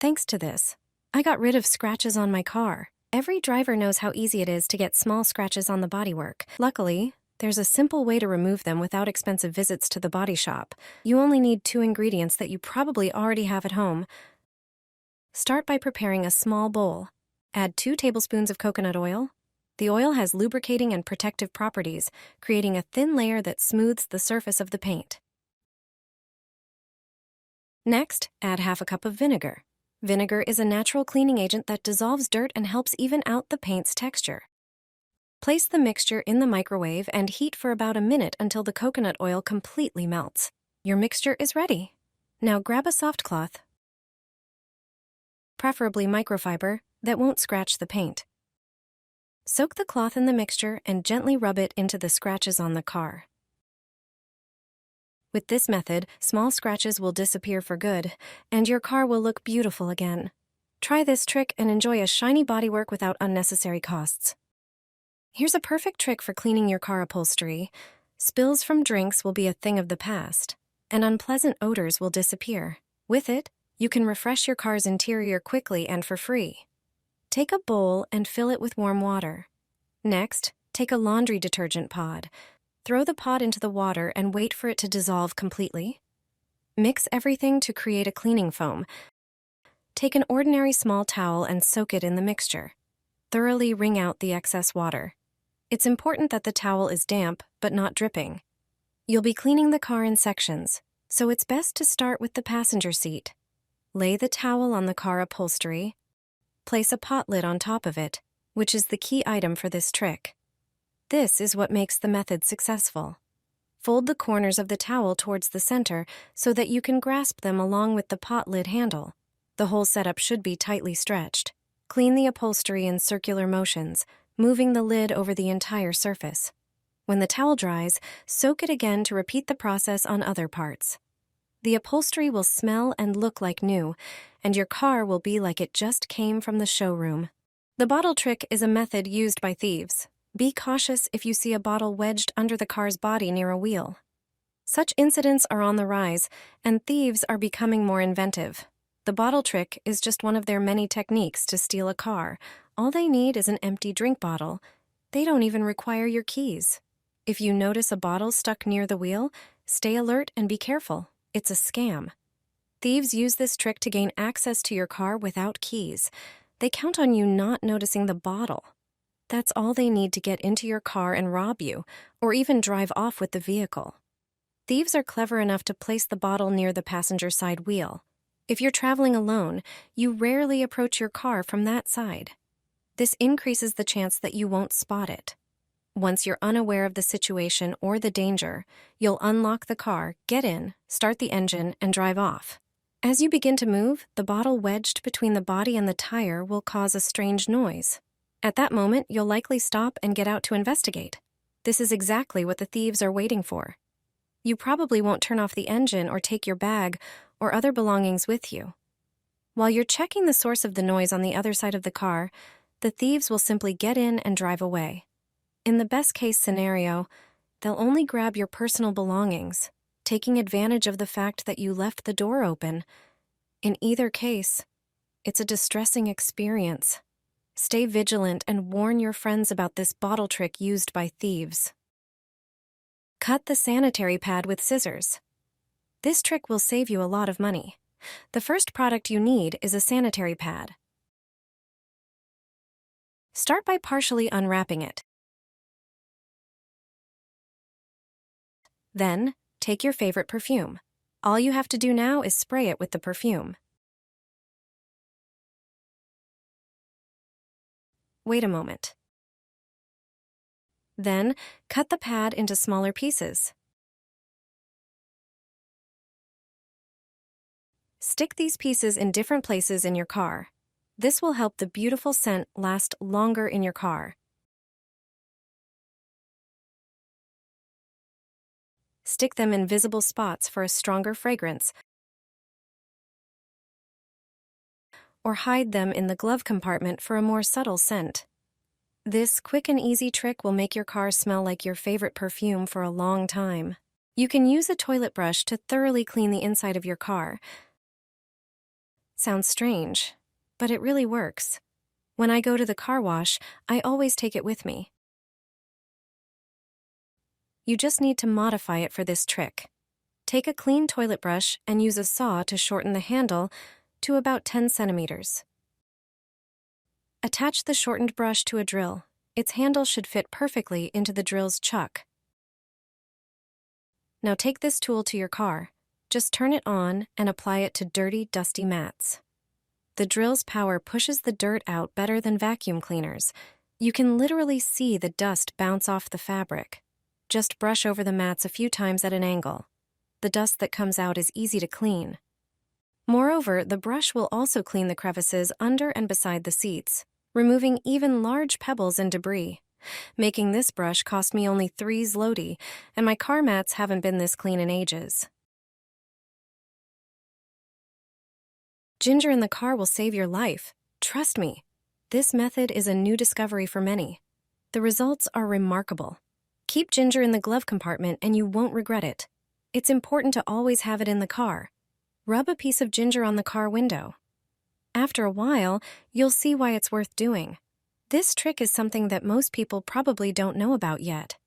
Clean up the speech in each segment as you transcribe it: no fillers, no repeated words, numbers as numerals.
Thanks to this, I got rid of scratches on my car. Every driver knows how easy it is to get small scratches on the bodywork. Luckily, there's a simple way to remove them without expensive visits to the body shop. You only need 2 ingredients that you probably already have at home. Start by preparing a small bowl. Add 2 tablespoons of coconut oil. The oil has lubricating and protective properties, creating a thin layer that smooths the surface of the paint. Next, add half a cup of vinegar. Vinegar is a natural cleaning agent that dissolves dirt and helps even out the paint's texture. Place the mixture in the microwave and heat for about a minute until the coconut oil completely melts. Your mixture is ready. Now grab a soft cloth, preferably microfiber, that won't scratch the paint. Soak the cloth in the mixture and gently rub it into the scratches on the car. With this method, small scratches will disappear for good, and your car will look beautiful again. Try this trick and enjoy a shiny bodywork without unnecessary costs. Here's a perfect trick for cleaning your car upholstery. Spills from drinks will be a thing of the past, and unpleasant odors will disappear. With it, you can refresh your car's interior quickly and for free. Take a bowl and fill it with warm water. Next, take a laundry detergent pod. Throw the pod into the water and wait for it to dissolve completely. Mix everything to create a cleaning foam. Take an ordinary small towel and soak it in the mixture. Thoroughly wring out the excess water. It's important that the towel is damp but not dripping. You'll be cleaning the car in sections, so it's best to start with the passenger seat. Lay the towel on the car upholstery. Place a pot lid on top of it, which is the key item for this trick. This is what makes the method successful. Fold the corners of the towel towards the center so that you can grasp them along with the pot lid handle. The whole setup should be tightly stretched. Clean the upholstery in circular motions, moving the lid over the entire surface. When the towel dries, soak it again to repeat the process on other parts. The upholstery will smell and look like new, and your car will be like it just came from the showroom. The bottle trick is a method used by thieves. Be cautious if you see a bottle wedged under the car's body near a wheel. Such incidents are on the rise, and thieves are becoming more inventive. The bottle trick is just one of their many techniques to steal a car. All they need is an empty drink bottle. They don't even require your keys. If you notice a bottle stuck near the wheel, stay alert and be careful. It's a scam. Thieves use this trick to gain access to your car without keys. They count on you not noticing the bottle. That's all they need to get into your car and rob you, or even drive off with the vehicle. Thieves are clever enough to place the bottle near the passenger side wheel. If you're traveling alone, you rarely approach your car from that side. This increases the chance that you won't spot it. Once you're unaware of the situation or the danger, you'll unlock the car, get in, start the engine, and drive off. As you begin to move, the bottle wedged between the body and the tire will cause a strange noise. At that moment, you'll likely stop and get out to investigate. This is exactly what the thieves are waiting for. You probably won't turn off the engine or take your bag or other belongings with you. While you're checking the source of the noise on the other side of the car, the thieves will simply get in and drive away. In the best-case scenario, they'll only grab your personal belongings, taking advantage of the fact that you left the door open. In either case, it's a distressing experience. Stay vigilant and warn your friends about this bottle trick used by thieves. Cut the sanitary pad with scissors. This trick will save you a lot of money. The first product you need is a sanitary pad. Start by partially unwrapping it. Then, take your favorite perfume. All you have to do now is spray it with the perfume. Wait a moment. Then, cut the pad into smaller pieces. Stick these pieces in different places in your car. This will help the beautiful scent last longer in your car. Stick them in visible spots for a stronger fragrance, or hide them in the glove compartment for a more subtle scent. This quick and easy trick will make your car smell like your favorite perfume for a long time. You can use a toilet brush to thoroughly clean the inside of your car. Sounds strange, but it really works. When I go to the car wash, I always take it with me. You just need to modify it for this trick. Take a clean toilet brush and use a saw to shorten the handle to about 10 centimeters. Attach the shortened brush to a drill. Its handle should fit perfectly into the drill's chuck. Now take this tool to your car. Just turn it on and apply it to dirty, dusty mats. The drill's power pushes the dirt out better than vacuum cleaners. You can literally see the dust bounce off the fabric. Just brush over the mats a few times at an angle. The dust that comes out is easy to clean. Moreover, the brush will also clean the crevices under and beside the seats, removing even large pebbles and debris. Making this brush cost me only 3 zloty, and my car mats haven't been this clean in ages. Ginger in the car will save your life. Trust me. This method is a new discovery for many. The results are remarkable. Keep ginger in the glove compartment and you won't regret it. It's important to always have it in the car. Rub a piece of ginger on the car window. After a while, you'll see why it's worth doing. This trick is something that most people probably don't know about yet.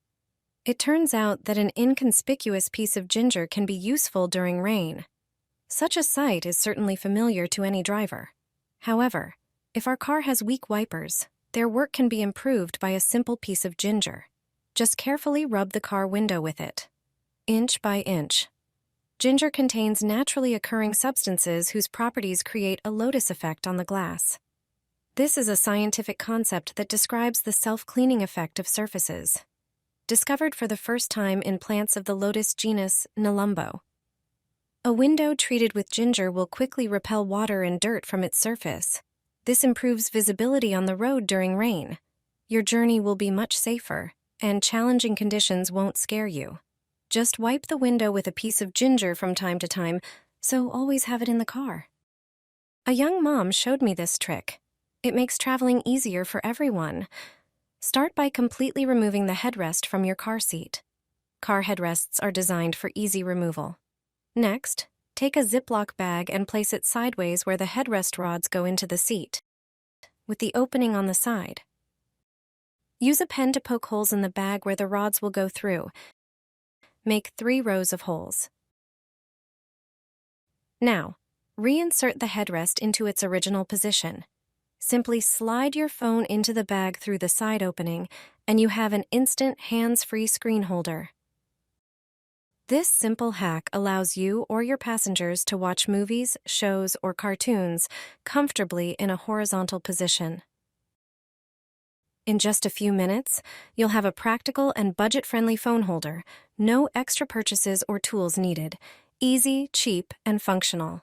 It turns out that an inconspicuous piece of ginger can be useful during rain. Such a sight is certainly familiar to any driver. However, if our car has weak wipers, their work can be improved by a simple piece of ginger. Just carefully rub the car window with it, inch by inch. Ginger contains naturally occurring substances whose properties create a lotus effect on the glass. This is a scientific concept that describes the self-cleaning effect of surfaces. Discovered for the first time in plants of the lotus genus Nelumbo. A window treated with ginger will quickly repel water and dirt from its surface. This improves visibility on the road during rain. Your journey will be much safer, and challenging conditions won't scare you. Just wipe the window with a piece of ginger from time to time, so always have it in the car. A young mom showed me this trick. It makes traveling easier for everyone. Start by completely removing the headrest from your car seat. Car headrests are designed for easy removal. Next, take a Ziploc bag and place it sideways where the headrest rods go into the seat, with the opening on the side. Use a pen to poke holes in the bag where the rods will go through. Make 3 rows of holes. Now, reinsert the headrest into its original position. Simply slide your phone into the bag through the side opening, and you have an instant hands-free screen holder. This simple hack allows you or your passengers to watch movies, shows, or cartoons comfortably in a horizontal position. In just a few minutes, you'll have a practical and budget-friendly phone holder, no extra purchases or tools needed, easy, cheap, and functional.